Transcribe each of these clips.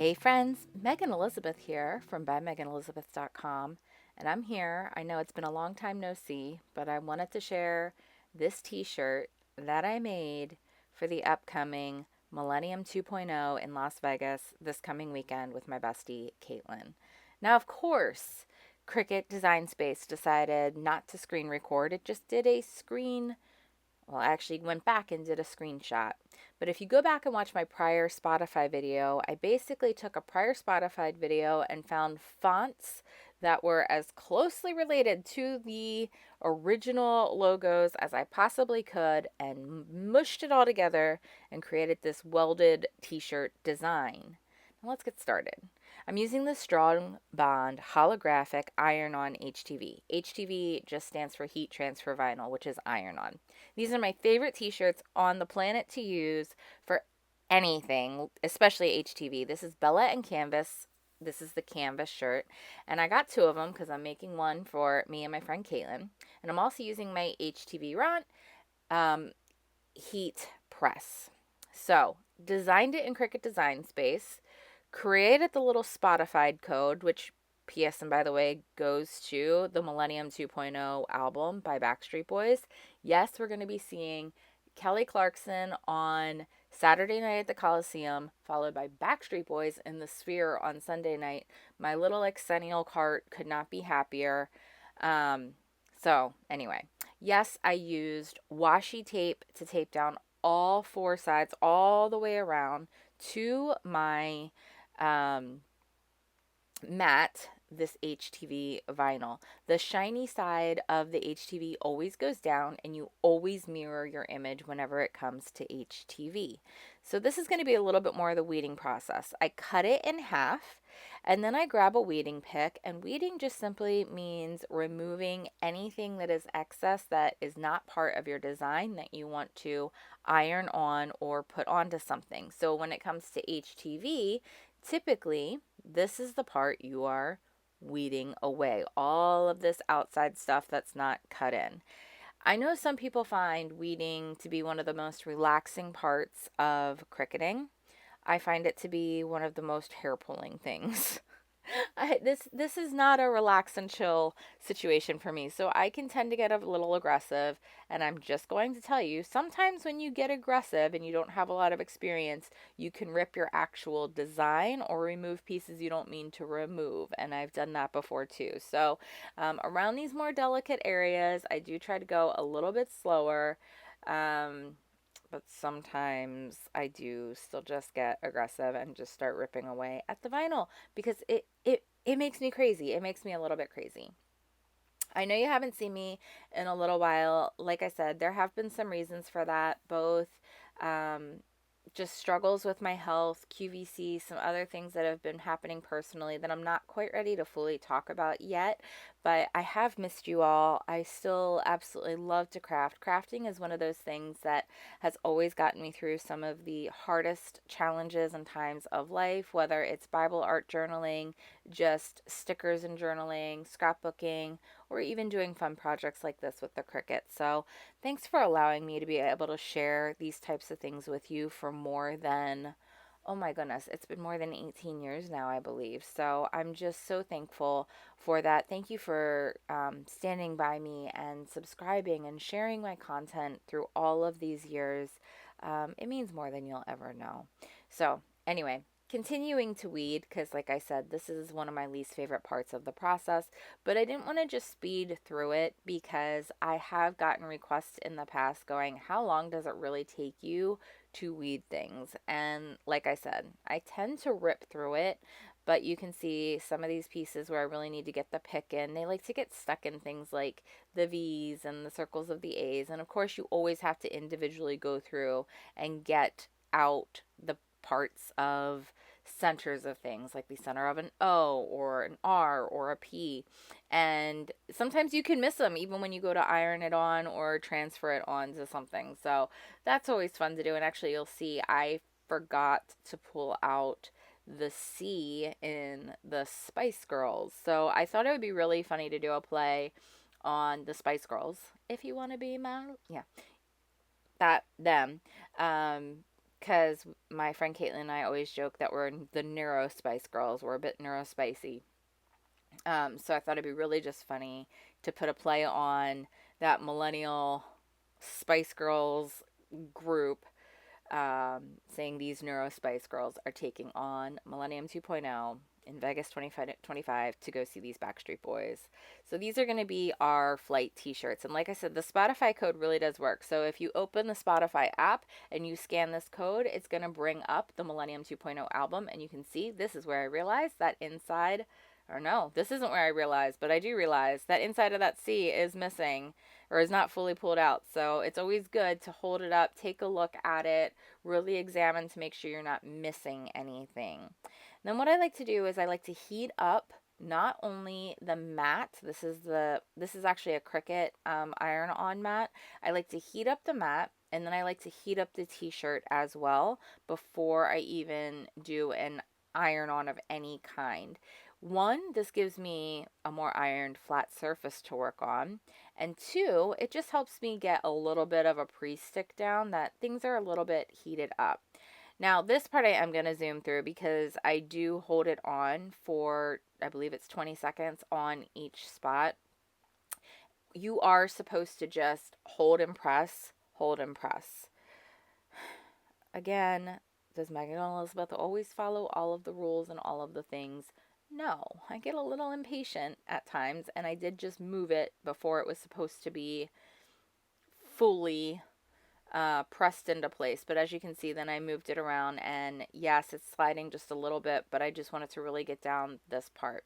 Hey friends, Megan Elizabeth here from BuyMeganElizabeth.com, and I'm here. I know it's been a long time no see, but I wanted to share this t-shirt that I made for the upcoming Millennium 2.0 in Las Vegas this coming weekend with my bestie, Caitlin. Now, of course, Cricut Design Space decided not to screen record. It just did a screen well, I actually went back and did a screenshot. But if you go back and watch my prior Spotify video, I basically took a prior Spotify video and found fonts that were as closely related to the original logos as I possibly could and mushed it all together and created this welded t-shirt design. Now let's get started. I'm using the Strong Bond holographic iron-on HTV. HTV just stands for heat transfer vinyl, which is iron-on. These are my favorite t-shirts on the planet to use for anything, especially HTV. This is Bella and Canvas. This is the canvas shirt. And I got two of them because I'm making one for me and my friend Caitlin. And I'm also using my HTVRont heat press. So, designed it in Cricut Design Space, created the little Spotify code, which PS and by the way goes to the Millennium 2.0 album by Backstreet Boys. Yes, we're going to be seeing Kelly Clarkson on Saturday night at the Coliseum, followed by Backstreet Boys in the Sphere on Sunday night. My little Exennial cart could not be happier. So anyway, yes, I used washi tape to tape down all four sides all the way around to my mat, this HTV vinyl. The shiny side of the HTV always goes down and you always mirror your image whenever it comes to HTV. So this is going to be a little bit more of the weeding process. I cut it in half and then I grab a weeding pick, and weeding just simply means removing anything that is excess that is not part of your design that you want to iron on or put onto something. So when it comes to HTV, typically this is the part you are weeding away, all of this outside stuff that's not cut in. I know some people find weeding to be one of the most relaxing parts of cricketing. I find it to be one of the most hair pulling things. This is not a relax and chill situation for me. So I can tend to get a little aggressive, and I'm just going to tell you, sometimes when you get aggressive and you don't have a lot of experience, you can rip your actual design or remove pieces you don't mean to remove, and I've done that before too. So around these more delicate areas, I do try to go a little bit slower. But sometimes I do still just get aggressive and just start ripping away at the vinyl because it makes me crazy. It makes me a little bit crazy. I know you haven't seen me in a little while. Like I said, there have been some reasons for that, both um, just struggles with my health, QVC, some other things that have been happening personally that I'm not quite ready to fully talk about yet, but I have missed you all. I still absolutely love to craft. Crafting is one of those things that has always gotten me through some of the hardest challenges and times of life, whether it's Bible art journaling, just stickers and journaling, scrapbooking, or even doing fun projects like this with the Cricut. So thanks for allowing me to be able to share these types of things with you for more than, oh my goodness, it's been more than 18 years now, I believe. So I'm just so thankful for that. Thank you for standing by me and subscribing and sharing my content through all of these years. It means more than you'll ever know. So, anyway, continuing to weed because like I said, this is one of my least favorite parts of the process, but I didn't want to just speed through it because I have gotten requests in the past going, how long does it really take you to weed things? And like I said, I tend to rip through it, but you can see some of these pieces where I really need to get the pick in. They like to get stuck in things like the V's and the circles of the A's. And of course, you always have to individually go through and get out the parts of centers of things like the center of an O or an R or a P, and sometimes you can miss them even when you go to iron it on or transfer it onto something. So that's always fun to do. And actually you'll see I forgot to pull out the C in the Spice Girls, so I thought it would be really funny to do a play on the Spice Girls. If you want to be my, yeah, that them. because my friend Caitlin and I always joke that we're the Neuro Spice Girls. We're a bit neurospicy. So I thought it'd be really just funny to put a play on that millennial Spice Girls group, saying these Neuro Spice Girls are taking on Millennium 2.0 in Vegas 2025 to go see these Backstreet Boys. So these are going to be our flight t-shirts. And like I said, the Spotify code really does work. So if you open the Spotify app and you scan this code, it's going to bring up the Millennium 2.0 album. And you can see this is where I realized that inside, or no, this isn't where I realized, but I do realize that inside of that C is missing or is not fully pulled out. So it's always good to hold it up, take a look at it, really examine to make sure you're not missing anything. Then what I like to do is I like to heat up not only the mat. This is actually a Cricut iron-on mat. I like to heat up the mat, and then I like to heat up the t-shirt as well before I even do an iron-on of any kind. One, this gives me a more ironed flat surface to work on. And two, it just helps me get a little bit of a pre-stick down that things are a little bit heated up. Now, this part I am going to zoom through because I do hold it on for, I believe it's 20 seconds on each spot. You are supposed to just hold and press, hold and press. Again, does Megan and Elizabeth always follow all of the rules and all of the things? No, I get a little impatient at times, and I did just move it before it was supposed to be fully pressed into place. But as you can see, then I moved it around, and yes, it's sliding just a little bit, but I just wanted to really get down this part.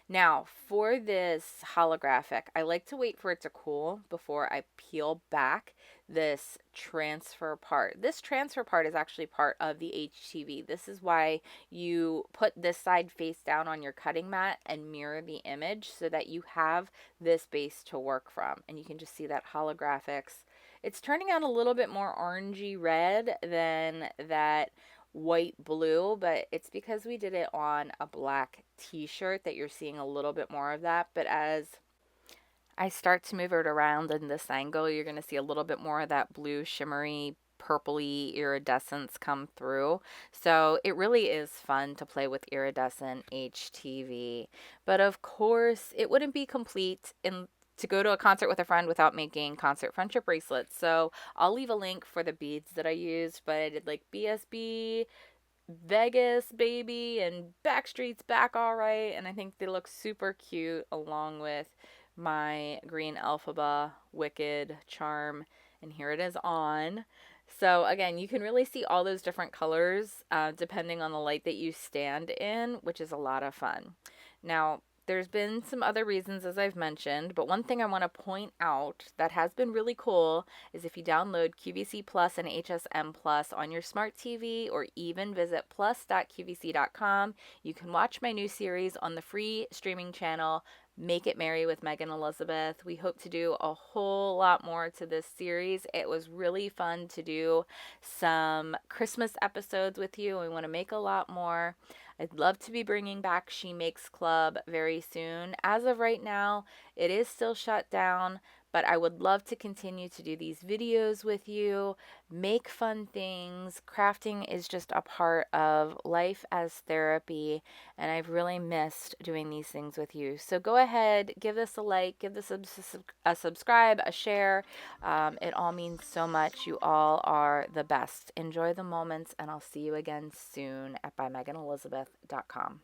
Now, for this holographic, I like to wait for it to cool before I peel back this transfer part. This transfer part is actually part of the HTV. This is why you put this side face down on your cutting mat and mirror the image so that you have this base to work from. And you can just see that holographics. It's turning out a little bit more orangey red than that white blue, but it's because we did it on a black t-shirt that you're seeing a little bit more of that. But as I start to move it around in this angle, you're going to see a little bit more of that blue shimmery purpley iridescence come through. So it really is fun to play with iridescent HTV. But of course, it wouldn't be complete to go to a concert with a friend without making concert friendship bracelets. So I'll leave a link for the beads that I used, but I did like BSB, Vegas baby, and Backstreet's Back Alright, and I think they look super cute along with my green Elphaba Wicked charm, and here it is on. So again, you can really see all those different colors depending on the light that you stand in, which is a lot of fun. Now, there's been some other reasons, as I've mentioned, but one thing I want to point out that has been really cool is if you download QVC Plus and HSM Plus on your smart TV, or even visit plus.qvc.com, you can watch my new series on the free streaming channel, Make It Merry with Megan Elizabeth. We hope to do a whole lot more to this series. It was really fun to do some Christmas episodes with you. We want to make a lot more. I'd love to be bringing back She Makes Club very soon. As of right now, it is still shut down, but I would love to continue to do these videos with you, make fun things. Crafting is just a part of life as therapy, and I've really missed doing these things with you. So go ahead, give this a like, give this a subscribe, a share. It all means so much. You all are the best. Enjoy the moments, and I'll see you again soon at bymeganelizabeth.com.